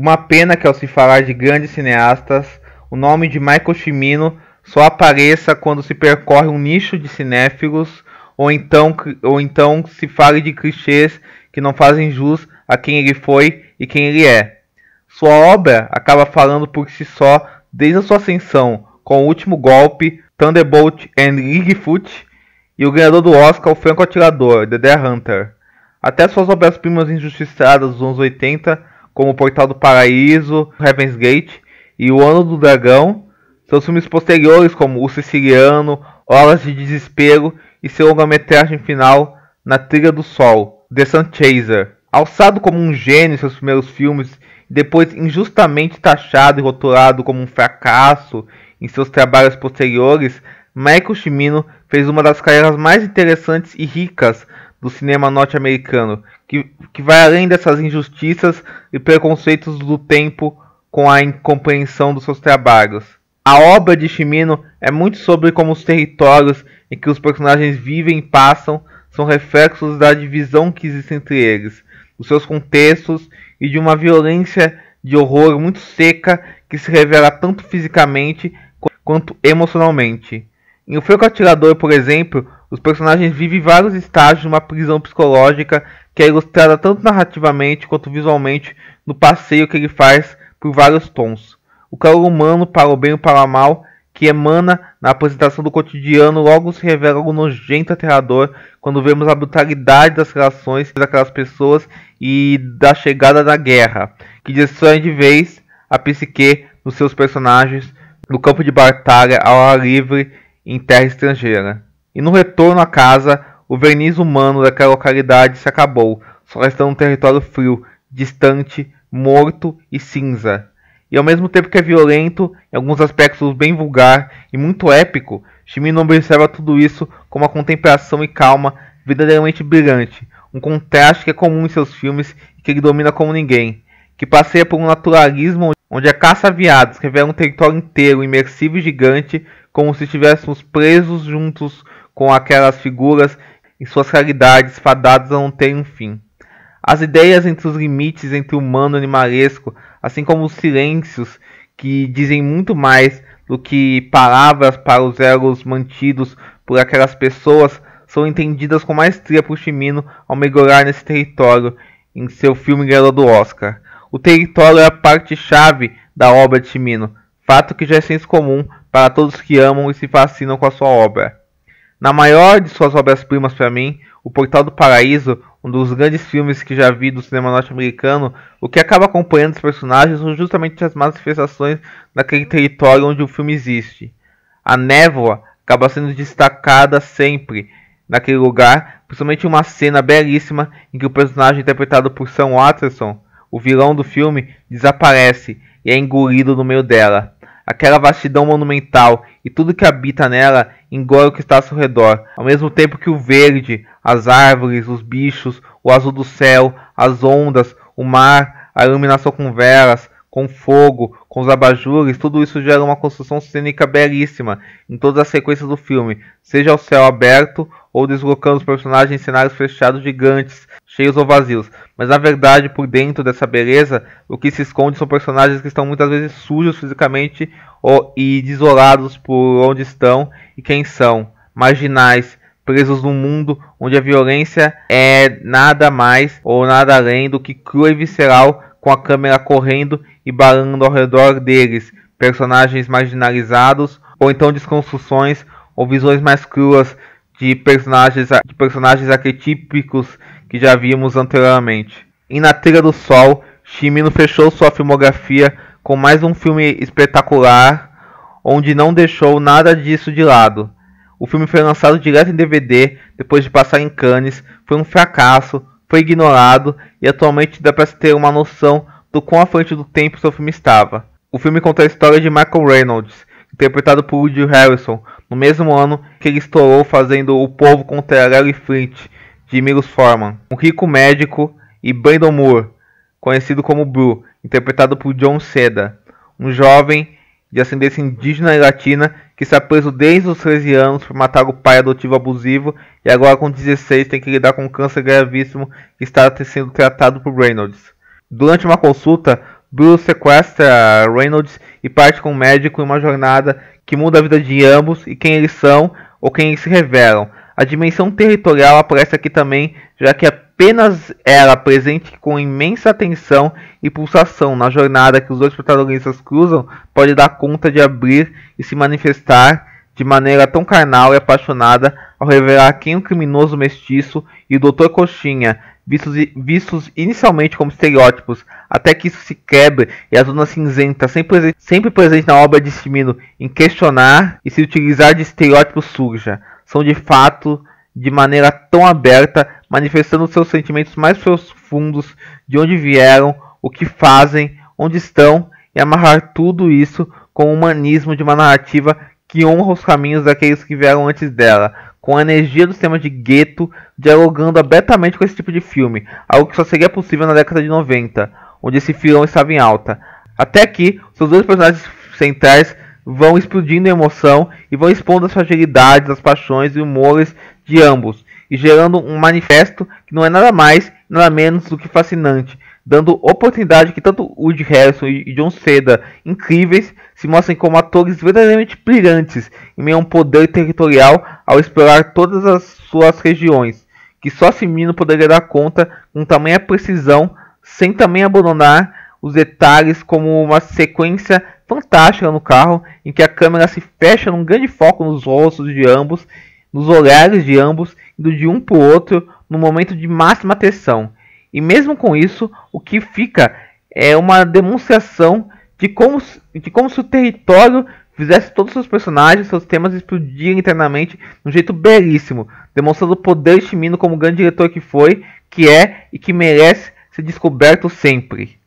Uma pena que ao se falar de grandes cineastas, o nome de Michael Cimino só apareça quando se percorre um nicho de cinéfilos ou então se fale de clichês que não fazem jus a quem ele foi e quem ele é. Sua obra acaba falando por si só desde a sua ascensão, com O Último Golpe, Thunderbolt e Littlefoot, e o ganhador do Oscar, O Franco Atirador, The Deer Hunter. Até suas obras-primas injustiçadas dos anos 80, como O Portal do Paraíso, Heaven's Gate e O Ano do Dragão, seus filmes posteriores como O Siciliano, Horas de Desespero e seu longa-metragem final Na Trilha do Sol, The Sun Chaser. Alçado como um gênio em seus primeiros filmes e depois injustamente taxado e rotulado como um fracasso em seus trabalhos posteriores, Michael Cimino fez uma das carreiras mais interessantes e ricas do cinema norte-americano, que vai além dessas injustiças e preconceitos do tempo com a incompreensão dos seus trabalhos. A obra de Cimino é muito sobre como os territórios em que os personagens vivem e passam são reflexos da divisão que existe entre eles, dos seus contextos e de uma violência de horror muito seca que se revela tanto fisicamente quanto emocionalmente. Em O Franco Atirador, por exemplo, os personagens vivem vários estágios de uma prisão psicológica que é ilustrada tanto narrativamente quanto visualmente no passeio que ele faz por vários tons. O calor humano, para o bem ou para o mal, que emana na apresentação do cotidiano, logo se revela algo nojento e aterrador quando vemos a brutalidade das relações daquelas pessoas e da chegada da guerra, que destrói de vez a psique dos seus personagens no campo de batalha ao ar livre em terra estrangeira. E no retorno à casa, o verniz humano daquela localidade se acabou, só restando um território frio, distante, morto e cinza. E ao mesmo tempo que é violento, em alguns aspectos bem vulgar e muito épico, Cimino observa tudo isso com uma contemplação e calma verdadeiramente brilhante, um contraste que é comum em seus filmes e que ele domina como ninguém, que passeia por um naturalismo onde a caça a veados revela um território inteiro, imersivo e gigante, como se estivéssemos presos juntos com aquelas figuras em suas realidades fadadas a não terem um fim. As ideias entre os limites entre o humano e o animalesco, assim como os silêncios que dizem muito mais do que palavras para os elos mantidos por aquelas pessoas, são entendidas com maestria por Cimino ao mergulhar nesse território em seu filme ganhador do Oscar. O território é a parte-chave da obra de Cimino, fato que já é senso comum para todos que amam e se fascinam com a sua obra. Na maior de suas obras-primas para mim, O Portal do Paraíso, um dos grandes filmes que já vi do cinema norte-americano, o que acaba acompanhando os personagens são justamente as manifestações daquele território onde o filme existe. A névoa acaba sendo destacada sempre naquele lugar, principalmente uma cena belíssima em que o personagem interpretado por Sam Waterston, o vilão do filme, desaparece e é engolido no meio dela. Aquela vastidão monumental e tudo que habita nela engole o que está ao seu redor, ao mesmo tempo que o verde, as árvores, os bichos, o azul do céu, as ondas, o mar, a iluminação com velas, com fogo, com os abajures, tudo isso gera uma construção cênica belíssima em todas as sequências do filme, seja ao céu aberto ou deslocando os personagens em cenários fechados gigantes, cheios ou vazios. Mas na verdade, por dentro dessa beleza, o que se esconde são personagens que estão muitas vezes sujos fisicamente e desolados por onde estão e quem são, marginais, presos num mundo onde a violência é nada mais ou nada além do que crua e visceral, com a câmera correndo e balando ao redor deles, personagens marginalizados, ou então desconstruções ou visões mais cruas de personagens arquetípicos que já vimos anteriormente. E Na Trilha do Sol, Cimino fechou sua filmografia com mais um filme espetacular, onde não deixou nada disso de lado. O filme foi lançado direto em DVD, depois de passar em Cannes, foi um fracasso, foi ignorado e atualmente dá para se ter uma noção do quão à frente do tempo seu filme estava. O filme conta a história de Michael Reynolds, interpretado por Woody Harrelson, no mesmo ano que ele estourou fazendo O Povo contra Larry Flint, de Milos Forman. Um rico médico, e Brandon Moore, conhecido como Blue, interpretado por John Seda, um jovem de ascendência indígena e latina que está preso desde os 13 anos por matar o pai adotivo abusivo e agora com 16 tem que lidar com um câncer gravíssimo que está sendo tratado por Reynolds. Durante uma consulta, Bruce sequestra Reynolds e parte com o médico em uma jornada que muda a vida de ambos e quem eles são ou quem eles se revelam. A dimensão territorial aparece aqui também, já que apenas ela presente com imensa atenção e pulsação na jornada que os dois protagonistas cruzam pode dar conta de abrir e se manifestar de maneira tão carnal e apaixonada ao revelar quem o criminoso mestiço e o Dr. Coxinha, vistos inicialmente como estereótipos, até que isso se quebre e a zona cinzenta, sempre presente na obra de Cimino, em questionar e se utilizar de estereótipos surja, são de fato de maneira tão aberta, manifestando seus sentimentos mais profundos, de onde vieram, o que fazem, onde estão, e amarrar tudo isso com o humanismo de uma narrativa que honra os caminhos daqueles que vieram antes dela, com a energia dos temas de gueto, dialogando abertamente com esse tipo de filme, algo que só seria possível na década de 90, onde esse filão estava em alta. Até aqui, seus dois personagens centrais vão explodindo em emoção e vão expondo as fragilidades, as paixões e humores de ambos, e gerando um manifesto que não é nada mais, nada menos do que fascinante, dando oportunidade que tanto Woody Harrelson e John Cena, incríveis, se mostrem como atores verdadeiramente brilhantes em meio a um poder territorial ao explorar todas as suas regiões, que só Cimino poderia dar conta com tamanha precisão, sem também abandonar os detalhes, como uma sequência fantástica no carro, em que a câmera se fecha num grande foco nos rostos de ambos, nos olhares de ambos, indo de um para o outro, no momento de máxima tensão. E mesmo com isso, o que fica é uma demonstração de como se o território fizesse todos os seus personagens, seus temas explodirem internamente de um jeito belíssimo, demonstrando o poder de Cimino como grande diretor que foi, que é e que merece ser descoberto sempre.